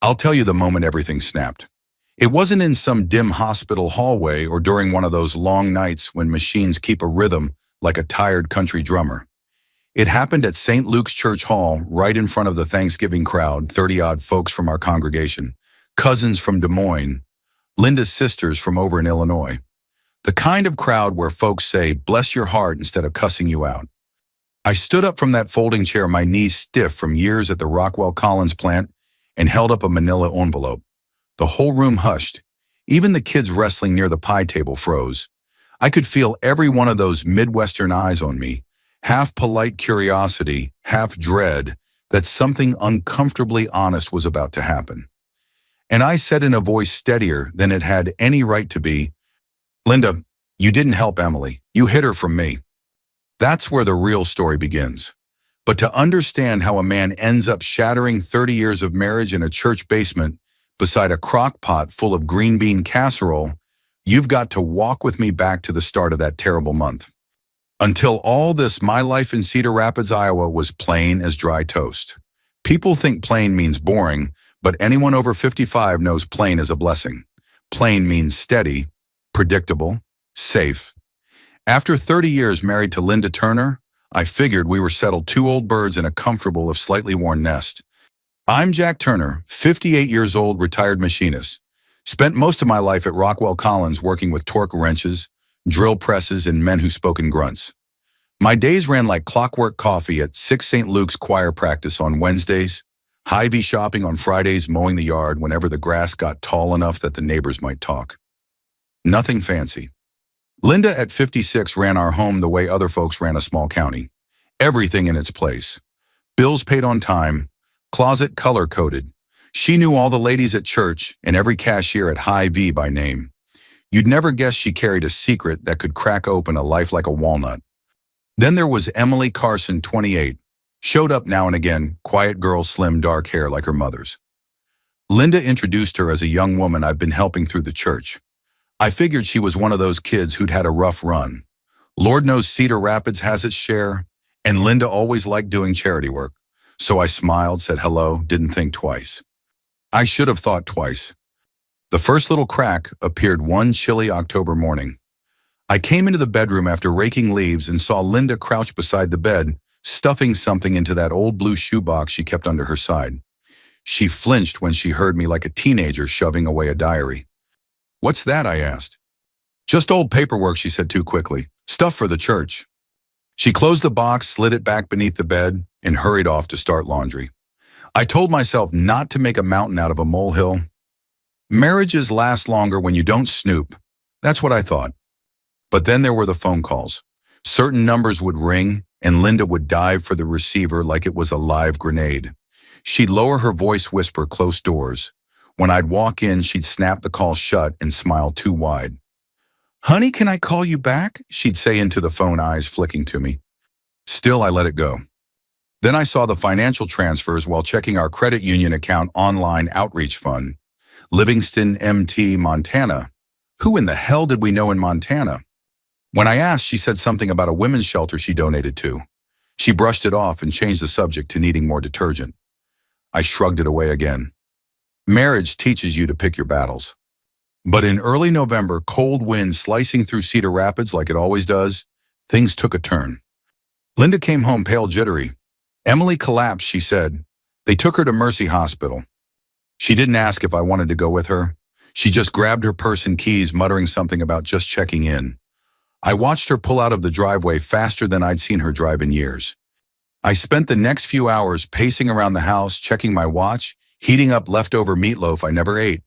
I'll tell you the moment everything snapped. It wasn't in some dim hospital hallway or during one of those long nights when machines keep a rhythm like a tired country drummer. It happened at St. Luke's Church Hall, right in front of the Thanksgiving crowd, 30-odd folks from our congregation, cousins from Des Moines, Linda's sisters from over in Illinois. The kind of crowd where folks say, "Bless your heart," instead of cussing you out. I stood up from that folding chair, my knees stiff from years at the Rockwell Collins plant, and held up a manila envelope. The whole room hushed. Even the kids wrestling near the pie table froze. I could feel every one of those Midwestern eyes on me, half polite curiosity, half dread that something uncomfortably honest was about to happen. And I said in a voice steadier than it had any right to be, "Linda, you didn't help Emily. You hid her from me." That's where the real story begins. But to understand how a man ends up shattering 30 years of marriage in a church basement beside a crock pot full of green bean casserole, you've got to walk with me back to the start of that terrible month. Until all this, my life in Cedar Rapids, Iowa was plain as dry toast. People think plain means boring, but anyone over 55 knows plain is a blessing. Plain means steady, predictable, safe. After 30 years married to Linda Turner, I figured we were settled, two old birds in a comfortable if slightly worn nest. I'm Jack Turner, 58 years old, retired machinist. Spent most of my life at Rockwell Collins working with torque wrenches, drill presses, and men who spoke in grunts. My days ran like clockwork: coffee at 6 St. Luke's choir practice on Wednesdays, Hy-Vee shopping on Fridays, mowing the yard whenever the grass got tall enough that the neighbors might talk. Nothing fancy. Linda at 56 ran our home the way other folks ran a small county. Everything in its place. Bills paid on time, closet color-coded. She knew all the ladies at church and every cashier at Hy-Vee by name. You'd never guess she carried a secret that could crack open a life like a walnut. Then there was Emily Carson, 28. Showed up now and again, quiet girl, slim, dark hair like her mother's. Linda introduced her as a young woman I've been helping through the church. I figured she was one of those kids who'd had a rough run. Lord knows Cedar Rapids has its share, and Linda always liked doing charity work. So I smiled, said hello, didn't think twice. I should have thought twice. The first little crack appeared one chilly October morning. I came into the bedroom after raking leaves and saw Linda crouched beside the bed, stuffing something into that old blue shoebox she kept under her side. She flinched when she heard me like a teenager shoving away a diary. "What's that?" I asked. "Just old paperwork," she said too quickly. "Stuff for the church." She closed the box, slid it back beneath the bed, and hurried off to start laundry. I told myself not to make a mountain out of a molehill. Marriages last longer when you don't snoop. That's what I thought. But then there were the phone calls. Certain numbers would ring, and Linda would dive for the receiver like it was a live grenade. She'd lower her voice, whisper, "Close doors." When I'd walk in, she'd snap the call shut and smile too wide. "Honey, can I call you back?" she'd say into the phone, eyes flicking to me. Still, I let it go. Then I saw the financial transfers while checking our credit union account online outreach fund. Livingston, MT, Montana. Who in the hell did we know in Montana? When I asked, she said something about a women's shelter she donated to. She brushed it off and changed the subject to needing more detergent. I shrugged it away again. Marriage teaches you to pick your battles. But in early November, cold wind slicing through Cedar Rapids like it always does, things took a turn. Linda came home pale, jittery. Emily collapsed, she said. They took her to Mercy Hospital. She didn't ask if I wanted to go with her. She just grabbed her purse and keys, muttering something about just checking in. I watched her pull out of the driveway faster than I'd seen her drive in years. I spent the next few hours pacing around the house, checking my watch, heating up leftover meatloaf I never ate.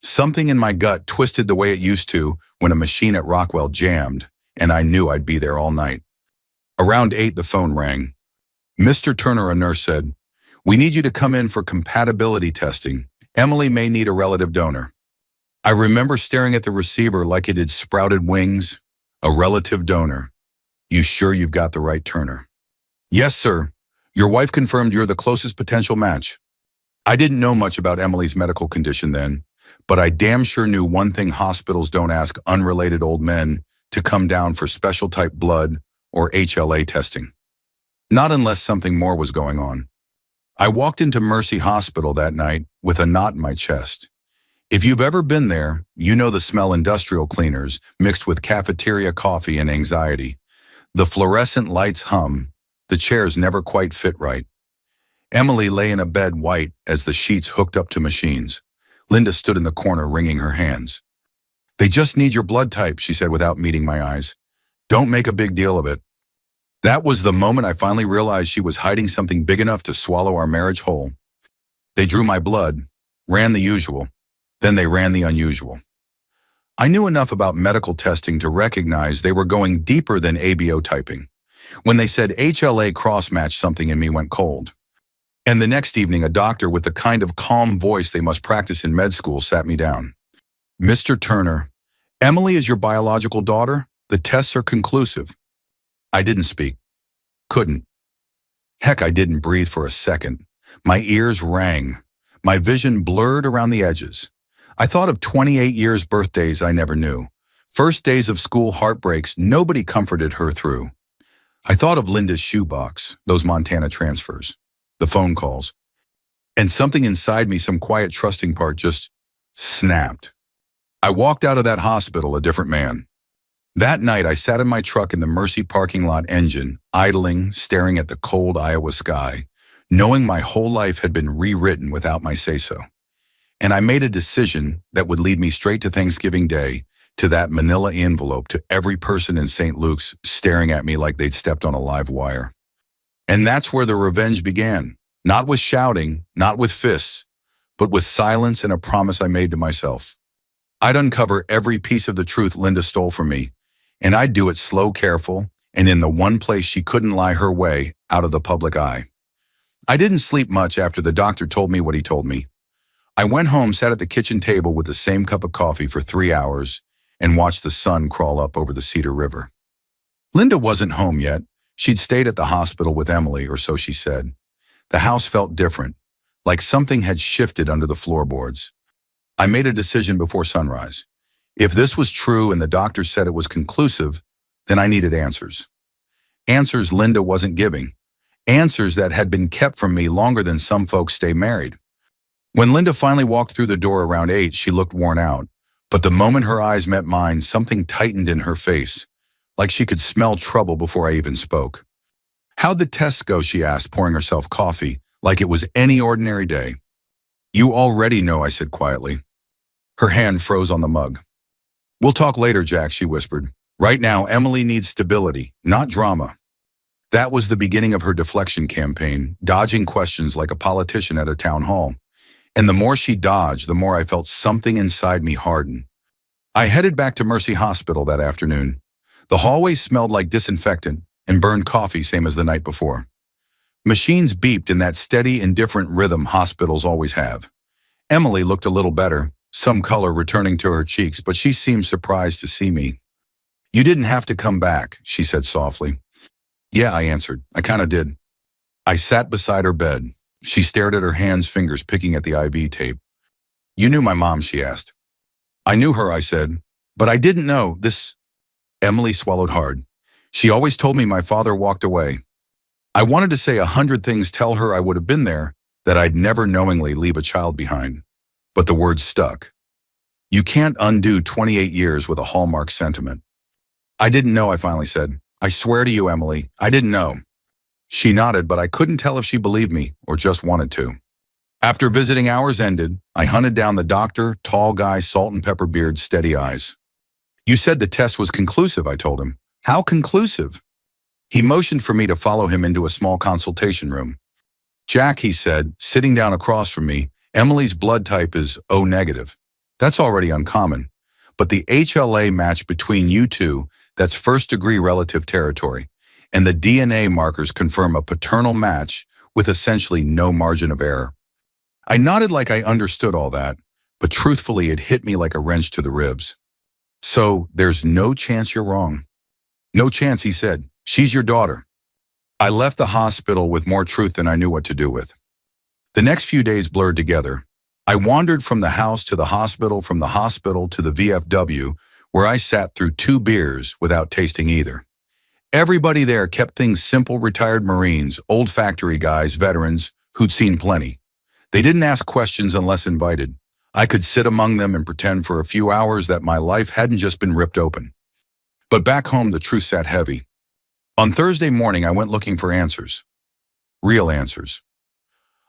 Something in my gut twisted the way it used to when a machine at Rockwell jammed, and I knew I'd be there all night. Around 8, the phone rang. "Mr. Turner," a nurse said, "we need you to come in for compatibility testing. Emily may need a relative donor." I remember staring at the receiver like it had sprouted wings. "A relative donor. You sure you've got the right Turner?" "Yes, sir. Your wife confirmed you're the closest potential match." I didn't know much about Emily's medical condition then, but I damn sure knew one thing: hospitals don't ask unrelated old men to come down for special type blood or HLA testing. Not unless something more was going on. I walked into Mercy Hospital that night, with a knot in my chest. If you've ever been there, you know the smell industrial cleaners mixed with cafeteria coffee and anxiety. The fluorescent lights hum. The chairs never quite fit right. Emily lay in a bed white as the sheets hooked up to machines. Linda stood in the corner wringing her hands. "They just need your blood type," she said without meeting my eyes. "Don't make a big deal of it." That was the moment I finally realized she was hiding something big enough to swallow our marriage whole. They drew my blood, ran the usual, then they ran the unusual. I knew enough about medical testing to recognize they were going deeper than ABO typing. When they said HLA cross-match, something in me went cold. And the next evening, a doctor with the kind of calm voice they must practice in med school sat me down. "Mr. Turner, Emily is your biological daughter. The tests are conclusive." I didn't speak. Couldn't. Heck, I didn't breathe for a second. My ears rang. My vision blurred around the edges. I thought of 28 years' birthdays I never knew. First days of school heartbreaks nobody comforted her through. I thought of Linda's shoebox, those Montana transfers, the phone calls. And something inside me, some quiet trusting part, just snapped. I walked out of that hospital a different man. That night, I sat in my truck in the Mercy parking lot engine, idling, staring at the cold Iowa sky, knowing my whole life had been rewritten without my say-so. And I made a decision that would lead me straight to Thanksgiving Day, to that manila envelope, to every person in St. Luke's staring at me like they'd stepped on a live wire. And that's where the revenge began. Not with shouting, not with fists, but with silence and a promise I made to myself. I'd uncover every piece of the truth Linda stole from me, and I'd do it slow, careful, and in the one place she couldn't lie her way out of the public eye. I didn't sleep much after the doctor told me what he told me. I went home, sat at the kitchen table with the same cup of coffee for 3 hours, and watched the sun crawl up over the Cedar River. Linda wasn't home yet. She'd stayed at the hospital with Emily, or so she said. The house felt different, like something had shifted under the floorboards. I made a decision before sunrise. If this was true and the doctor said it was conclusive, then I needed answers. Answers Linda wasn't giving. Answers that had been kept from me longer than some folks stay married. When Linda finally walked through the door around 8, she looked worn out. But the moment her eyes met mine, something tightened in her face, like she could smell trouble before I even spoke. "How'd the tests go?" she asked, pouring herself coffee, like it was any ordinary day. "You already know," I said quietly. Her hand froze on the mug. "We'll talk later, Jack," she whispered. "Right now, Emily needs stability, not drama." That was the beginning of her deflection campaign, dodging questions like a politician at a town hall. And the more she dodged, the more I felt something inside me harden. I headed back to Mercy Hospital that afternoon. The hallway smelled like disinfectant and burned coffee, same as the night before. Machines beeped in that steady, indifferent rhythm hospitals always have. Emily looked a little better, some color returning to her cheeks, but she seemed surprised to see me. "You didn't have to come back," she said softly. "Yeah," I answered. "I kinda did." I sat beside her bed. She stared at her hands, fingers picking at the IV tape. "You knew my mom?" she asked. "I knew her," I said, "but I didn't know this." Emily swallowed hard. "She always told me my father walked away." I wanted to say 100 things, tell her I would have been there, that I'd never knowingly leave a child behind. But the words stuck. You can't undo 28 years with a hallmark sentiment. "I didn't know," I finally said. "I swear to you, Emily, I didn't know." She nodded, but I couldn't tell if she believed me or just wanted to. After visiting hours ended, I hunted down the doctor, tall guy, salt and pepper beard, steady eyes. "You said the test was conclusive," I told him. "How conclusive?" He motioned for me to follow him into a small consultation room. "Jack," he said, sitting down across from me, "Emily's blood type is O negative. That's already uncommon. But the HLA match between you two, that's first-degree relative territory, and the DNA markers confirm a paternal match with essentially no margin of error." I nodded like I understood all that, but truthfully it hit me like a wrench to the ribs. "So there's no chance you're wrong?" "No chance," he said. "She's your daughter." I left the hospital with more truth than I knew what to do with. The next few days blurred together. I wandered from the house to the hospital, from the hospital to the VFW, where I sat through 2 beers without tasting either. Everybody there kept things simple: retired Marines, old factory guys, veterans who'd seen plenty. They didn't ask questions unless invited. I could sit among them and pretend for a few hours that my life hadn't just been ripped open. But back home, the truth sat heavy. On Thursday morning, I went looking for answers. Real answers.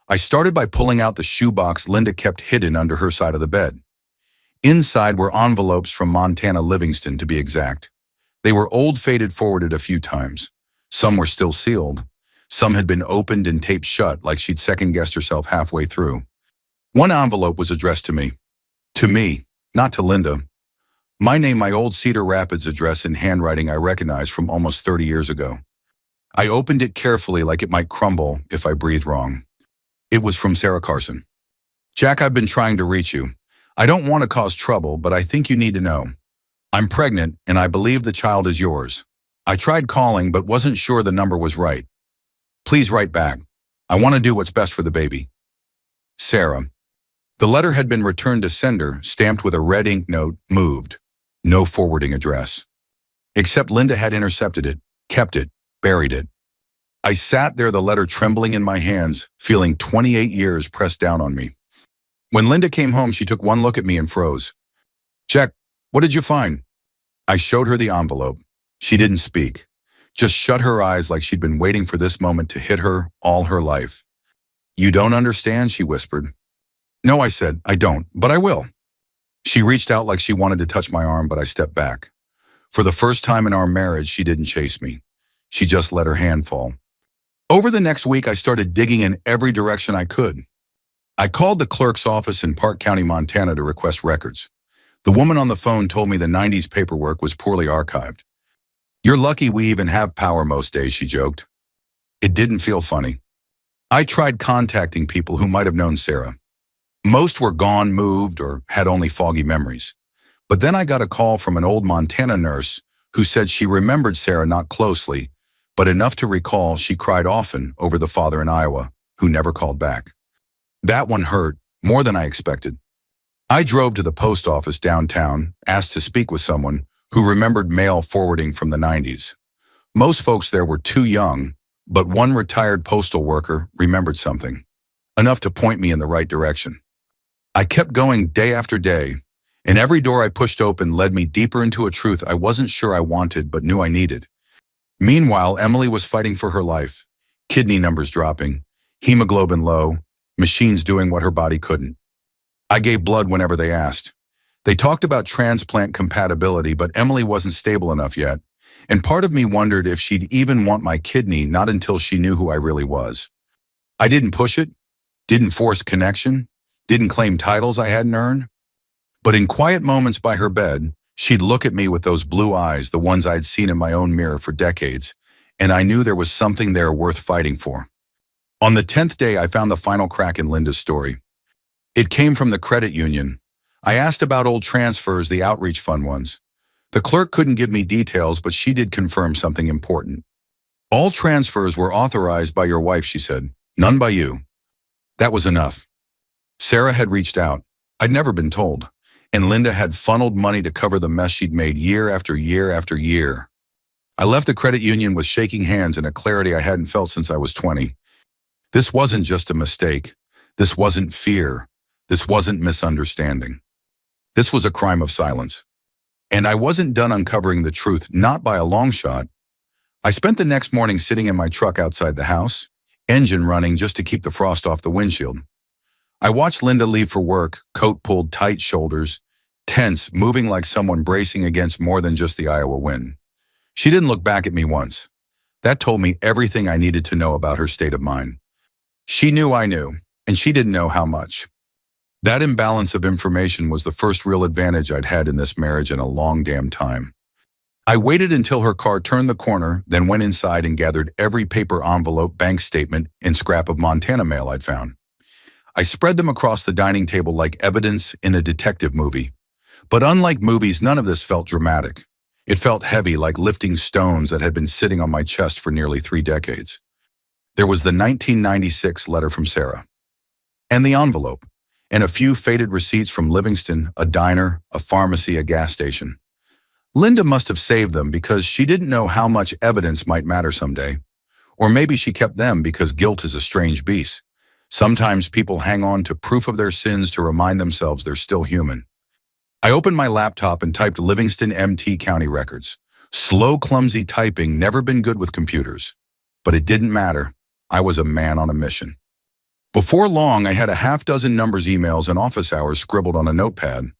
I started by pulling out the shoebox Linda kept hidden under her side of the bed. Inside were envelopes from Montana Livingston, to be exact. They were old, faded, forwarded a few times. Some were still sealed. Some had been opened and taped shut, like she'd second-guessed herself halfway through. One envelope was addressed to me. To me, not to Linda. My name, my old Cedar Rapids address in handwriting I recognized from almost 30 years ago. I opened it carefully, like it might crumble if I breathed wrong. It was from Sarah Carson. Jack, I've been trying to reach you. I don't want to cause trouble, but I think you need to know. I'm pregnant, and I believe the child is yours. I tried calling, but wasn't sure the number was right. Please write back. I want to do what's best for the baby. Sarah. The letter had been returned to sender, stamped with a red ink note, moved. No forwarding address. Except Linda had intercepted it, kept it, buried it. I sat there, the letter trembling in my hands, feeling 28 years pressed down on me. When Linda came home, she took one look at me and froze. Jack, what did you find? I showed her the envelope. She didn't speak, just shut her eyes like she'd been waiting for this moment to hit her all her life. You don't understand, she whispered. No, I said, I don't, but I will. She reached out like she wanted to touch my arm, but I stepped back. For the first time in our marriage, she didn't chase me. She just let her hand fall. Over the next week, I started digging in every direction I could. I called the clerk's office in Park County, Montana to request records. The woman on the phone told me the 90s paperwork was poorly archived. You're lucky we even have power most days, she joked. It didn't feel funny. I tried contacting people who might have known Sarah. Most were gone, moved, or had only foggy memories. But then I got a call from an old Montana nurse who said she remembered Sarah not closely, but enough to recall she cried often over the father in Iowa, who never called back. That one hurt, more than I expected. I drove to the post office downtown, asked to speak with someone who remembered mail forwarding from the 90s. Most folks there were too young, but one retired postal worker remembered something, enough to point me in the right direction. I kept going day after day, and every door I pushed open led me deeper into a truth I wasn't sure I wanted but knew I needed. Meanwhile, Emily was fighting for her life, kidney numbers dropping, hemoglobin low, machines doing what her body couldn't. I gave blood whenever they asked. They talked about transplant compatibility, but Emily wasn't stable enough yet, and part of me wondered if she'd even want my kidney, not until she knew who I really was. I didn't push it, didn't force connection, didn't claim titles I hadn't earned. But in quiet moments by her bed, she'd look at me with those blue eyes, the ones I'd seen in my own mirror for decades, and I knew there was something there worth fighting for. On the 10th day, I found the final crack in Linda's story. It came from the credit union. I asked about old transfers, the outreach fund ones. The clerk couldn't give me details, but she did confirm something important. All transfers were authorized by your wife, she said, none by you. That was enough. Sarah had reached out. I'd never been told. And Linda had funneled money to cover the mess she'd made year after year after year. I left the credit union with shaking hands and a clarity I hadn't felt since I was 20. This wasn't just a mistake. This wasn't fear. This wasn't misunderstanding. This was a crime of silence. And I wasn't done uncovering the truth, not by a long shot. I spent the next morning sitting in my truck outside the house, engine running just to keep the frost off the windshield. I watched Linda leave for work, coat pulled tight, shoulders tense, moving like someone bracing against more than just the Iowa wind. She didn't look back at me once. That told me everything I needed to know about her state of mind. She knew I knew, and she didn't know how much. That imbalance of information was the first real advantage I'd had in this marriage in a long damn time. I waited until her car turned the corner, then went inside and gathered every paper envelope, bank statement, and scrap of Montana mail I'd found. I spread them across the dining table like evidence in a detective movie. But unlike movies, none of this felt dramatic. It felt heavy, like lifting stones that had been sitting on my chest for nearly 3 decades. There was the 1996 letter from Sarah, and the envelope, and a few faded receipts from Livingston, a diner, a pharmacy, a gas station. Linda must have saved them because she didn't know how much evidence might matter someday. Or maybe she kept them because guilt is a strange beast. Sometimes people hang on to proof of their sins to remind themselves they're still human. I opened my laptop and typed Livingston MT County records. Slow, clumsy typing, never been good with computers. But it didn't matter. I was a man on a mission. Before long, I had a half-dozen numbers, emails, and office hours scribbled on a notepad.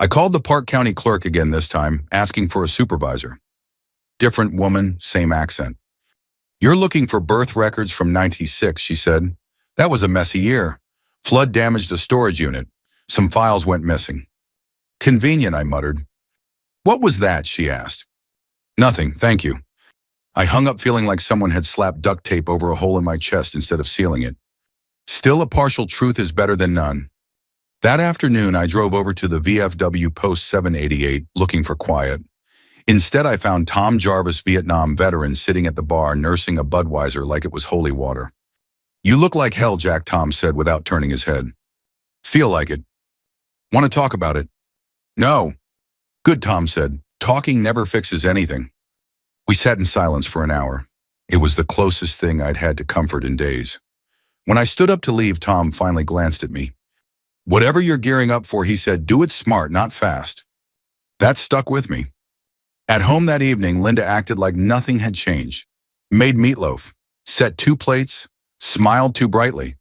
I called the Park County clerk again this time, asking for a supervisor. Different woman, same accent. "You're looking for birth records from '96, she said. "That was a messy year. Flood damaged a storage unit. Some files went missing." "Convenient," I muttered. "What was that?" she asked. "Nothing, thank you." I hung up feeling like someone had slapped duct tape over a hole in my chest instead of sealing it. Still, a partial truth is better than none. That afternoon, I drove over to the VFW Post 788 looking for quiet. Instead, I found Tom Jarvis, Vietnam veteran, sitting at the bar nursing a Budweiser like it was holy water. "You look like hell, Jack," Tom said without turning his head. "Feel like it." "Want to talk about it?" "No." "Good," Tom said. "Talking never fixes anything." We sat in silence for an hour. It was the closest thing I'd had to comfort in days. When I stood up to leave, Tom finally glanced at me. "Whatever you're gearing up for," he said, "do it smart, not fast." That stuck with me. At home that evening, Linda acted like nothing had changed. Made meatloaf, set 2 plates, smiled too brightly.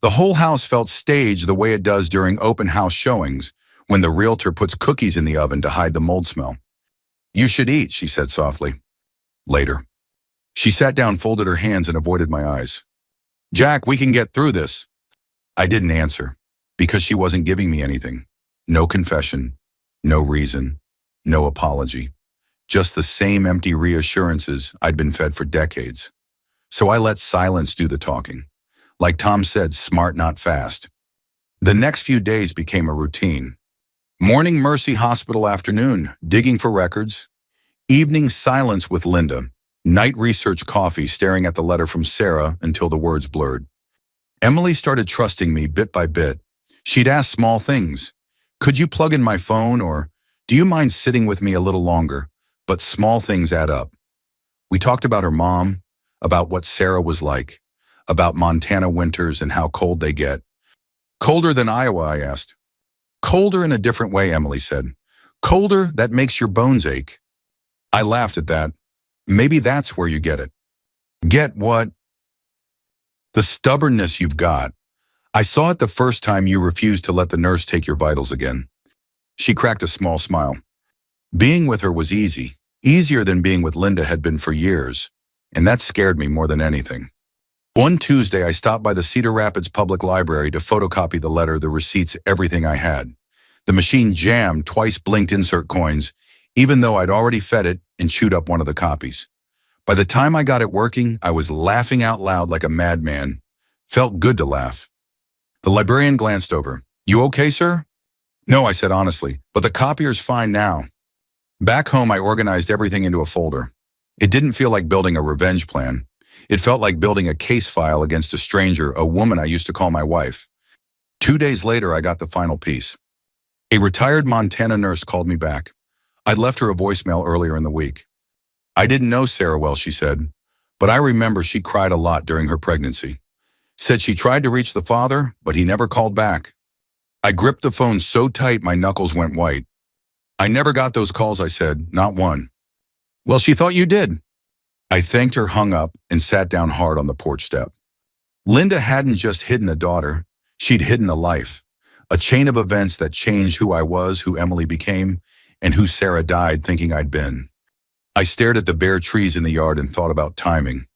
The whole house felt staged the way it does during open house showings, when the realtor puts cookies in the oven to hide the mold smell. "You should eat," she said softly. Later. She sat down, folded her hands, and avoided my eyes. "Jack, we can get through this." I didn't answer, because she wasn't giving me anything. No confession, no reason, no apology. Just the same empty reassurances I'd been fed for decades. So I let silence do the talking. Like Tom said, smart, not fast. The next few days became a routine. Morning, Mercy Hospital; afternoon, digging for records; evening, silence with Linda; night, research coffee, staring at the letter from Sarah until the words blurred. Emily started trusting me bit by bit. She'd ask small things. "Could you plug in my phone?" or "Do you mind sitting with me a little longer?" But small things add up. We talked about her mom, about what Sarah was like, about Montana winters and how cold they get. "Colder than Iowa?" I asked. "Colder in a different way," Emily said. "Colder that makes your bones ache." I laughed at that. Maybe that's where you get it. Get what? The stubbornness you've got. I saw it the first time you refused to let the nurse take your vitals again. She cracked a small smile. Being with her was easy. Easier than being with Linda had been for years. And that scared me more than anything. One Tuesday, I stopped by the Cedar Rapids Public Library to photocopy the letter, the receipts, everything I had. The machine jammed, twice blinked insert coins, even though I'd already fed it and chewed up one of the copies. By the time I got it working, I was laughing out loud like a madman. Felt good to laugh. The librarian glanced over. "You okay, sir?" "No," I said honestly, "but the copier's fine now." Back home, I organized everything into a folder. It didn't feel like building a revenge plan. It felt like building a case file against a stranger, a woman I used to call my wife. 2 days later, I got the final piece. A retired Montana nurse called me back. I'd left her a voicemail earlier in the week. "I didn't know Sarah well," she said, "but I remember she cried a lot during her pregnancy. Said she tried to reach the father, but he never called back." I gripped the phone so tight my knuckles went white. "I never got those calls," I said, "not one." "Well, she thought you did." I thanked her, hung up, and sat down hard on the porch step. Linda hadn't just hidden a daughter, she'd hidden a life. A chain of events that changed who I was, who Emily became, and who Sarah died thinking I'd been. I stared at the bare trees in the yard and thought about timing.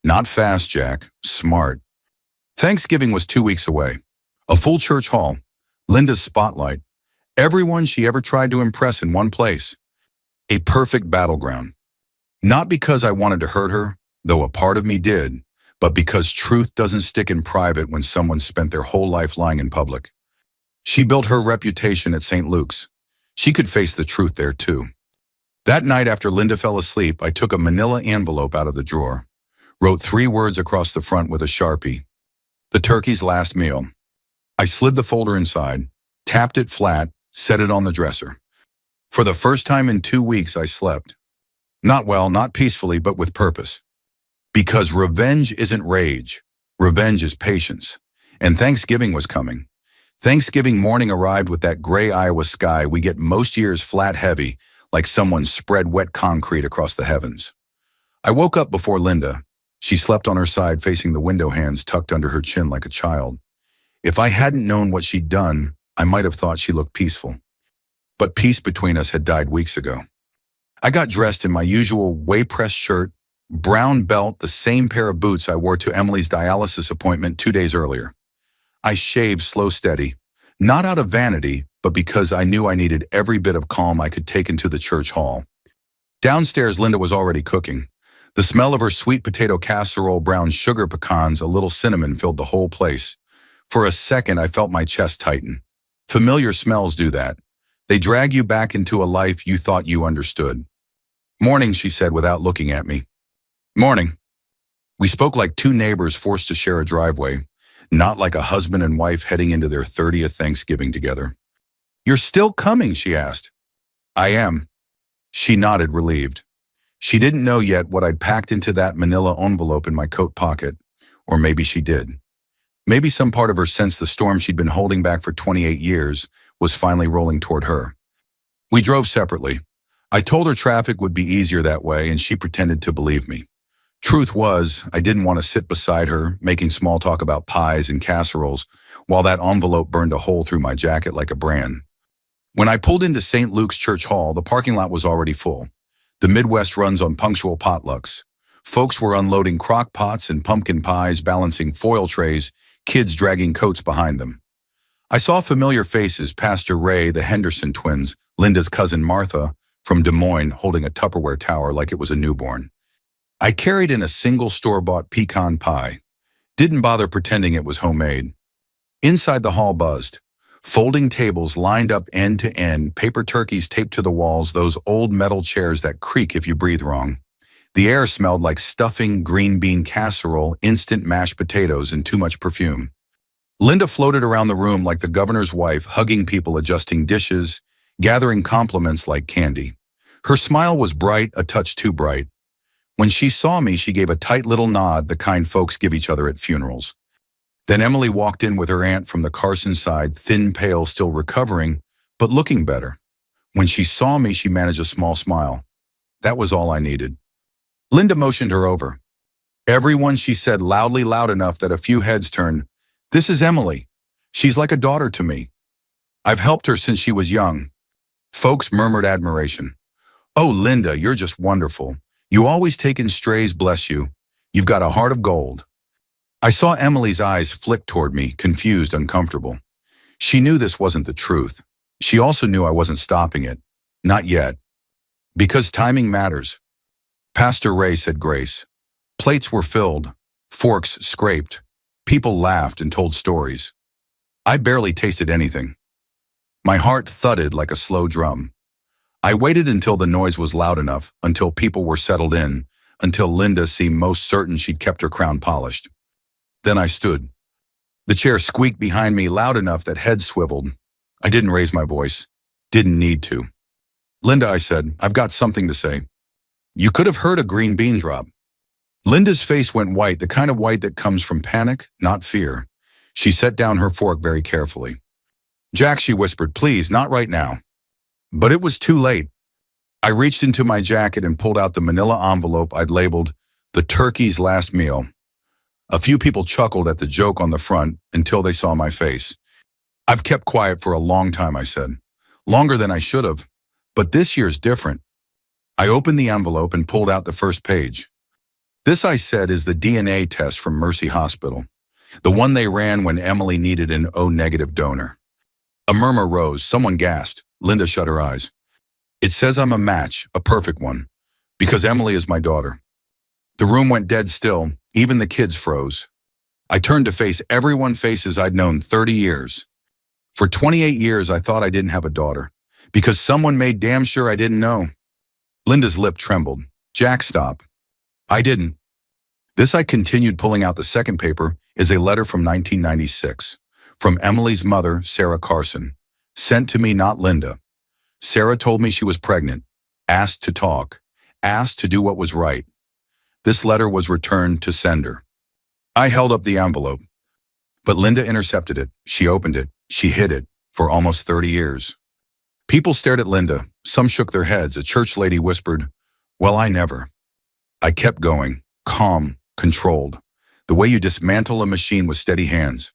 Not fast, Jack, smart. Thanksgiving was 2 weeks away. A full church hall, Linda's spotlight, everyone she ever tried to impress in one place. A perfect battleground. Not because I wanted to hurt her, though a part of me did, but because truth doesn't stick in private when someone spent their whole life lying in public. She built her reputation at St. Luke's. She could face the truth there too. That night after Linda fell asleep, I took a manila envelope out of the drawer, wrote 3 words across the front with a Sharpie. The turkey's last meal. I slid the folder inside, tapped it flat, set it on the dresser. For the first time in 2 weeks, I slept. Not well, not peacefully, but with purpose. Because revenge isn't rage. Revenge is patience. And Thanksgiving was coming. Thanksgiving morning arrived with that gray Iowa sky we get most years flat heavy, like someone spread wet concrete across the heavens. I woke up before Linda. She slept on her side facing the window, hands tucked under her chin like a child. If I hadn't known what she'd done, I might have thought she looked peaceful. But peace between us had died weeks ago. I got dressed in my usual way-pressed shirt, brown belt, the same pair of boots I wore to Emily's dialysis appointment 2 days earlier. I shaved slow steady, not out of vanity, but because I knew I needed every bit of calm I could take into the church hall. Downstairs, Linda was already cooking. The smell of her sweet potato casserole, brown sugar pecans, a little cinnamon filled the whole place. For a second, I felt my chest tighten. Familiar smells do that. They drag you back into a life you thought you understood. "Morning," she said without looking at me. "Morning." We spoke like two neighbors forced to share a driveway, not like a husband and wife heading into their 30th Thanksgiving together. "You're still coming?" she asked. "I am." She nodded, relieved. She didn't know yet what I'd packed into that manila envelope in my coat pocket. Or maybe she did. Maybe some part of her sensed the storm she'd been holding back for 28 years was finally rolling toward her. We drove separately. I told her traffic would be easier that way, and she pretended to believe me. Truth was, I didn't want to sit beside her, making small talk about pies and casseroles, while that envelope burned a hole through my jacket like a brand. When I pulled into St. Luke's Church Hall, the parking lot was already full. The Midwest runs on punctual potlucks. Folks were unloading crock pots and pumpkin pies, balancing foil trays, kids dragging coats behind them. I saw familiar faces: Pastor Ray, the Henderson twins, Linda's cousin Martha, from Des Moines, holding a Tupperware tower like it was a newborn. I carried in a single store-bought pecan pie. Didn't bother pretending it was homemade. Inside, the hall buzzed. Folding tables lined up end to end, paper turkeys taped to the walls, those old metal chairs that creak if you breathe wrong. The air smelled like stuffing, green bean casserole, instant mashed potatoes, and too much perfume. Linda floated around the room like the governor's wife, hugging people, adjusting dishes, gathering compliments like candy. Her smile was bright, a touch too bright. When she saw me, she gave a tight little nod, the kind folks give each other at funerals. Then Emily walked in with her aunt from the Carson side, thin, pale, still recovering, but looking better. When she saw me, she managed a small smile. That was all I needed. Linda motioned her over. "Everyone," she said loudly, loud enough that a few heads turned. "This is Emily. She's like a daughter to me. I've helped her since she was young." Folks murmured admiration. "Oh, Linda, you're just wonderful. You always take in strays, bless you. You've got a heart of gold." I saw Emily's eyes flick toward me, confused, uncomfortable. She knew this wasn't the truth. She also knew I wasn't stopping it. Not yet. Because timing matters. Pastor Ray said grace. Plates were filled, forks scraped. People laughed and told stories. I barely tasted anything. My heart thudded like a slow drum. I waited until the noise was loud enough, until people were settled in, until Linda seemed most certain she'd kept her crown polished. Then I stood. The chair squeaked behind me loud enough that heads swiveled. I didn't raise my voice. Didn't need to. "Linda," I said, "I've got something to say." You could have heard a green bean drop. Linda's face went white, the kind of white that comes from panic, not fear. She set down her fork very carefully. "Jack," she whispered, "please, not right now." But it was too late. I reached into my jacket and pulled out the manila envelope I'd labeled "The Turkey's Last Meal." A few people chuckled at the joke on the front until they saw my face. "I've kept quiet for a long time," I said. "Longer than I should have. But this year's different." I opened the envelope and pulled out the first page. "This," I said, "is the DNA test from Mercy Hospital. The one they ran when Emily needed an O-negative donor." A murmur rose. Someone gasped. Linda shut her eyes. "It says I'm a match, a perfect one, because Emily is my daughter." The room went dead still. Even the kids froze. I turned to face everyone, faces I'd known 30 years. For 28 years, I thought I didn't have a daughter, because someone made damn sure I didn't know. Linda's lip trembled. "Jack, stop." I didn't. This, I continued, pulling out the second paper, is a letter from 1996, from Emily's mother, Sarah Carson, sent to me, not Linda. Sarah told me she was pregnant, asked to talk, asked to do what was right. This letter was returned to sender. I held up the envelope. But Linda intercepted it. She opened it. She hid it for almost 30 years. People stared at Linda. Some shook their heads. A church lady whispered, "Well, I never." I kept going, calm, controlled, the way you dismantle a machine with steady hands.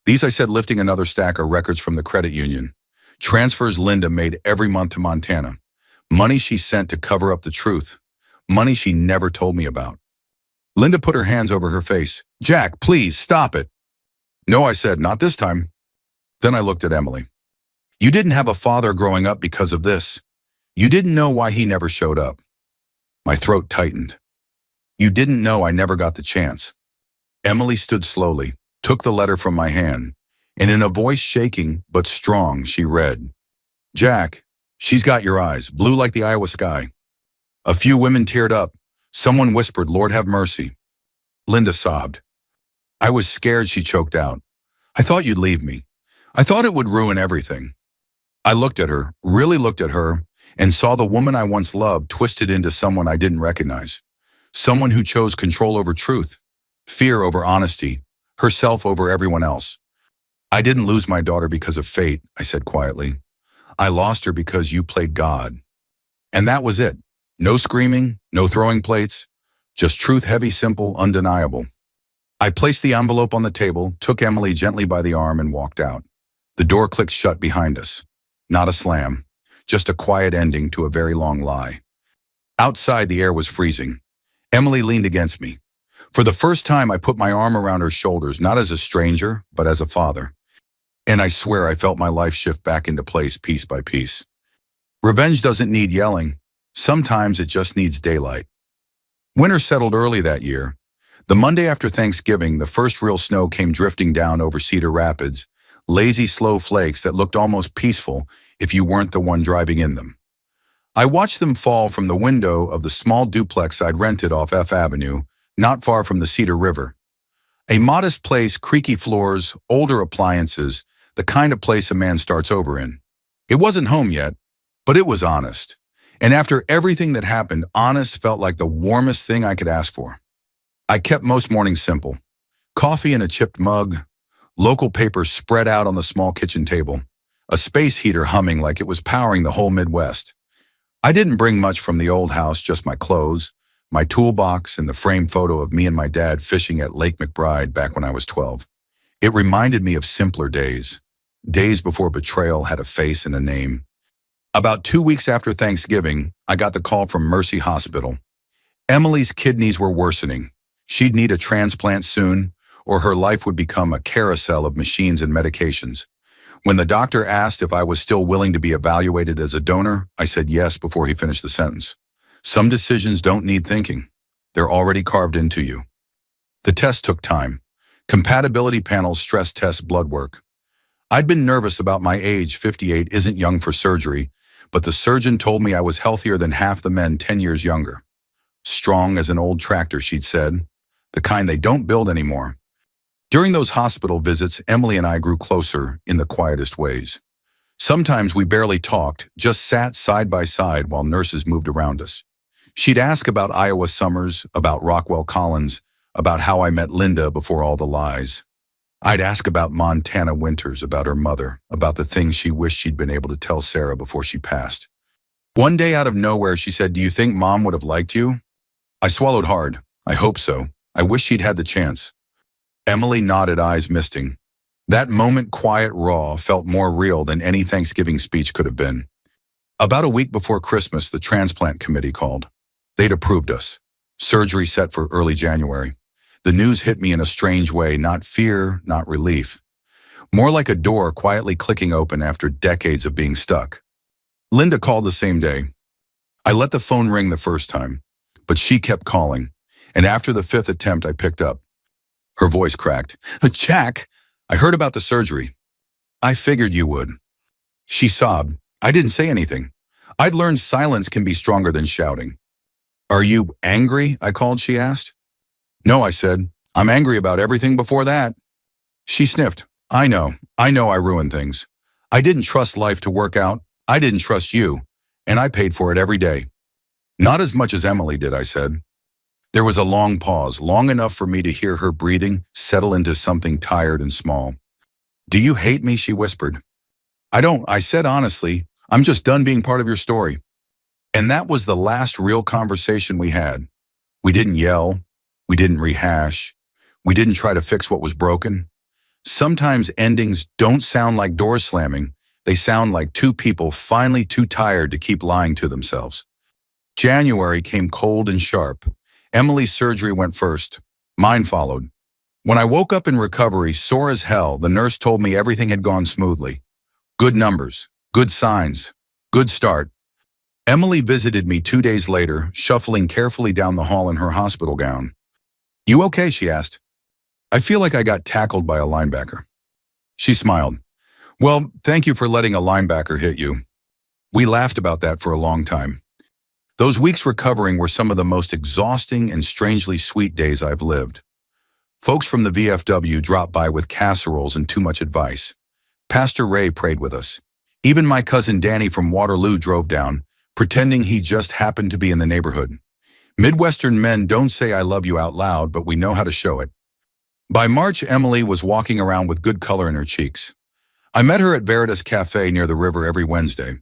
These, I said, lifting another stack, are records from the credit union. Transfers Linda made every month to Montana. Money she sent to cover up the truth. Money she never told me about. Linda put her hands over her face. "Jack, please, stop it." "No," I said, "not this time." Then I looked at Emily. "You didn't have a father growing up because of this. You didn't know why he never showed up." My throat tightened. "You didn't know I never got the chance." Emily stood slowly, took the letter from my hand, and in a voice shaking but strong, she read, "Jack, she's got your eyes, blue like the Iowa sky." A few women teared up. Someone whispered, "Lord have mercy." Linda sobbed. "I was scared," she choked out. "I thought you'd leave me. I thought it would ruin everything." I looked at her, really looked at her, and saw the woman I once loved twisted into someone I didn't recognize. Someone who chose control over truth, fear over honesty, herself over everyone else. "I didn't lose my daughter because of fate," I said quietly. "I lost her because you played God." And that was it. No screaming, no throwing plates, just truth, heavy, simple, undeniable. I placed the envelope on the table, took Emily gently by the arm, and walked out. The door clicked shut behind us. Not a slam, just a quiet ending to a very long lie. Outside, the air was freezing. Emily leaned against me. For the first time, I put my arm around her shoulders, not as a stranger, but as a father. And I swear I felt my life shift back into place piece by piece. Revenge doesn't need yelling. Sometimes it just needs daylight. Winter settled early that year. The Monday after Thanksgiving, the first real snow came drifting down over Cedar Rapids, lazy, slow flakes that looked almost peaceful if you weren't the one driving in them. I watched them fall from the window of the small duplex I'd rented off F Avenue, not far from the Cedar River. A modest place, creaky floors, older appliances, the kind of place a man starts over in. It wasn't home yet, but it was honest. And after everything that happened, honest felt like the warmest thing I could ask for. I kept most mornings simple. Coffee in a chipped mug, local papers spread out on the small kitchen table, a space heater humming like it was powering the whole Midwest. I didn't bring much from the old house, just my clothes, my toolbox, and the framed photo of me and my dad fishing at Lake McBride back when I was 12. It reminded me of simpler days, days before betrayal had a face and a name. About 2 weeks after Thanksgiving, I got the call from Mercy Hospital. Emily's kidneys were worsening. She'd need a transplant soon, or her life would become a carousel of machines and medications. When the doctor asked if I was still willing to be evaluated as a donor, I said yes before he finished the sentence. Some decisions don't need thinking. They're already carved into you. The test took time. Compatibility panels, stress tests, blood work. I'd been nervous about my age. 58 isn't young for surgery, but the surgeon told me I was healthier than half the men 10 years younger. Strong as an old tractor, she'd said, the kind they don't build anymore. During those hospital visits, Emily and I grew closer in the quietest ways. Sometimes we barely talked, just sat side by side while nurses moved around us. She'd ask about Iowa summers, about Rockwell Collins, about how I met Linda before all the lies. I'd ask about Montana winters, about her mother, about the things she wished she'd been able to tell Sarah before she passed. One day out of nowhere, she said, "Do you think Mom would have liked you?" I swallowed hard. I hope so. I wish she'd had the chance. Emily nodded, eyes misting. That moment, quiet, raw, felt more real than any Thanksgiving speech could have been. About a week before Christmas, the transplant committee called. They'd approved us. Surgery set for early January. The news hit me in a strange way, not fear, not relief. More like a door quietly clicking open after decades of being stuck. Linda called the same day. I let the phone ring the first time, but she kept calling, and after the 5th attempt, I picked up. Her voice cracked. "Jack, I heard about the surgery." "I figured you would." She sobbed. I didn't say anything. I'd learned silence can be stronger than shouting. "Are you angry?" I called, she asked. "No," I said. "I'm angry about everything before that." She sniffed. I know I ruined things. I didn't trust life to work out. I didn't trust you, and I paid for it every day." "Not as much as Emily did," I said. There was a long pause, long enough for me to hear her breathing settle into something tired and small. "Do you hate me?" she whispered. "I don't," I said honestly. "I'm just done being part of your story." And that was the last real conversation we had. We didn't yell. We didn't rehash. We didn't try to fix what was broken. Sometimes endings don't sound like doors slamming. They sound like two people finally too tired to keep lying to themselves. January came cold and sharp. Emily's surgery went first. Mine followed. When I woke up in recovery, sore as hell, the nurse told me everything had gone smoothly. Good numbers, good signs, good start. Emily visited me 2 days later, shuffling carefully down the hall in her hospital gown. "You okay?" she asked. "I feel like I got tackled by a linebacker." She smiled. "Well, thank you for letting a linebacker hit you." We laughed about that for a long time. Those weeks recovering were some of the most exhausting and strangely sweet days I've lived. Folks from the VFW dropped by with casseroles and too much advice. Pastor Ray prayed with us. Even my cousin Danny from Waterloo drove down, pretending he just happened to be in the neighborhood. Midwestern men don't say "I love you" out loud, but we know how to show it. By March, Emily was walking around with good color in her cheeks. I met her at Veritas Cafe near the river every Wednesday.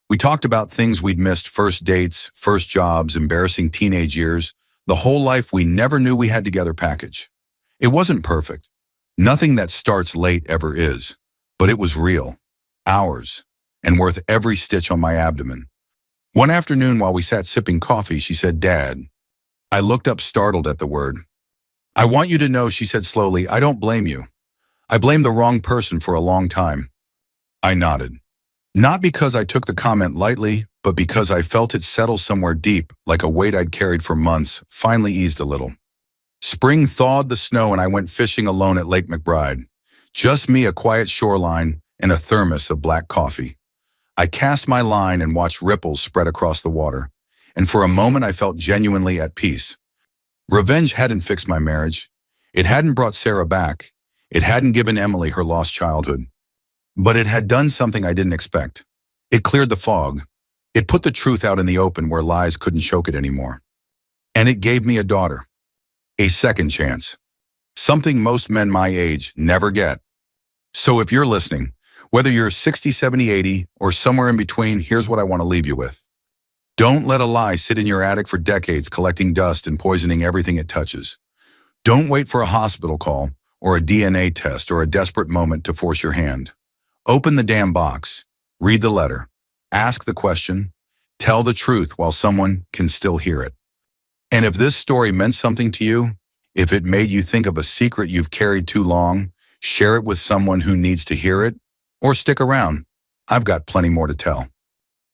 We talked about things we'd missed: first dates, first jobs, embarrassing teenage years, the whole life we never knew we had together package. It wasn't perfect. Nothing that starts late ever is. But it was real, ours, and worth every stitch on my abdomen. One afternoon while we sat sipping coffee, she said, "Dad." I looked up startled at the word. "I want you to know," she said slowly, "I don't blame you. I blamed the wrong person for a long time." I nodded. Not because I took the comment lightly, but because I felt it settle somewhere deep, like a weight I'd carried for months, finally eased a little. Spring thawed the snow and I went fishing alone at Lake McBride. Just me, a quiet shoreline, and a thermos of black coffee. I cast my line and watched ripples spread across the water, and for a moment I felt genuinely at peace. Revenge hadn't fixed my marriage. It hadn't brought Sarah back. It hadn't given Emily her lost childhood. But it had done something I didn't expect. It cleared the fog. It put the truth out in the open where lies couldn't choke it anymore. And it gave me a daughter. A second chance. Something most men my age never get. So if you're listening, whether you're 60, 70, 80, or somewhere in between, here's what I want to leave you with. Don't let a lie sit in your attic for decades, collecting dust and poisoning everything it touches. Don't wait for a hospital call, or a DNA test, or a desperate moment to force your hand. Open the damn box. Read the letter. Ask the question. Tell the truth while someone can still hear it. And if this story meant something to you, if it made you think of a secret you've carried too long, share it with someone who needs to hear it, or stick around. I've got plenty more to tell.